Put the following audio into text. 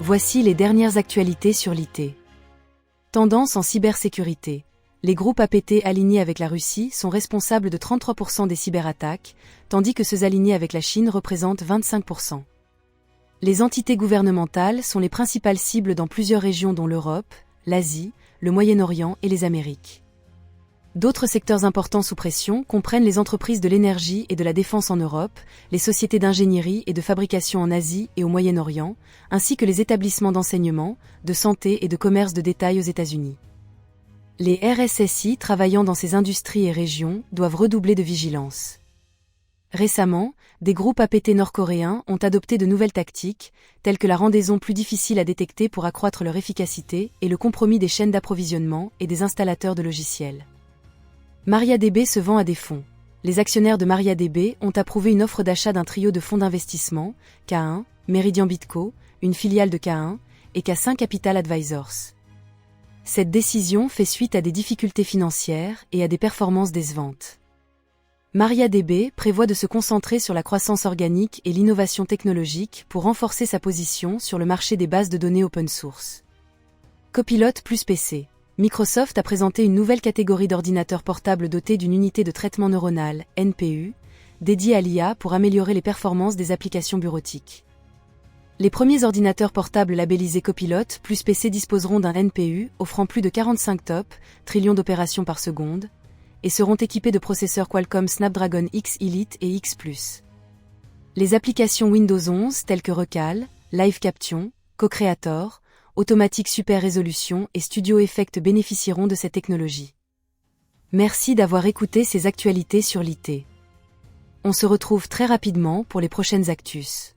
Voici les dernières actualités sur l'IT. Tendance en cybersécurité. Les groupes APT alignés avec la Russie sont responsables de 33% des cyberattaques, tandis que ceux alignés avec la Chine représentent 25%. Les entités gouvernementales sont les principales cibles dans plusieurs régions dont l'Europe, l'Asie, le Moyen-Orient et les Amériques. D'autres secteurs importants sous pression comprennent les entreprises de l'énergie et de la défense en Europe, les sociétés d'ingénierie et de fabrication en Asie et au Moyen-Orient, ainsi que les établissements d'enseignement, de santé et de commerce de détail aux États-Unis. Les RSSI travaillant dans ces industries et régions doivent redoubler de vigilance. Récemment, des groupes APT nord-coréens ont adopté de nouvelles tactiques, telles que la rendaison plus difficile à détecter pour accroître leur efficacité et le compromis des chaînes d'approvisionnement et des installateurs de logiciels. MariaDB se vend à des fonds. Les actionnaires de MariaDB ont approuvé une offre d'achat d'un trio de fonds d'investissement, K1, Meridian Bitco, une filiale de K1, et K5 Capital Advisors. Cette décision fait suite à des difficultés financières et à des performances décevantes. MariaDB prévoit de se concentrer sur la croissance organique et l'innovation technologique pour renforcer sa position sur le marché des bases de données open source. Copilot plus PC. Microsoft a présenté une nouvelle catégorie d'ordinateurs portables dotés d'une unité de traitement neuronal, NPU, dédiée à l'IA pour améliorer les performances des applications bureautiques. Les premiers ordinateurs portables labellisés Copilot plus PC disposeront d'un NPU offrant plus de 45 trillions d'opérations par seconde et seront équipés de processeurs Qualcomm Snapdragon X Elite et X+. Les applications Windows 11 telles que Recal, Live Caption, Co-Creator, Automatic Super Résolution et Studio Effect bénéficieront de cette technologie. Merci d'avoir écouté ces actualités sur l'IT. On se retrouve très rapidement pour les prochaines actus.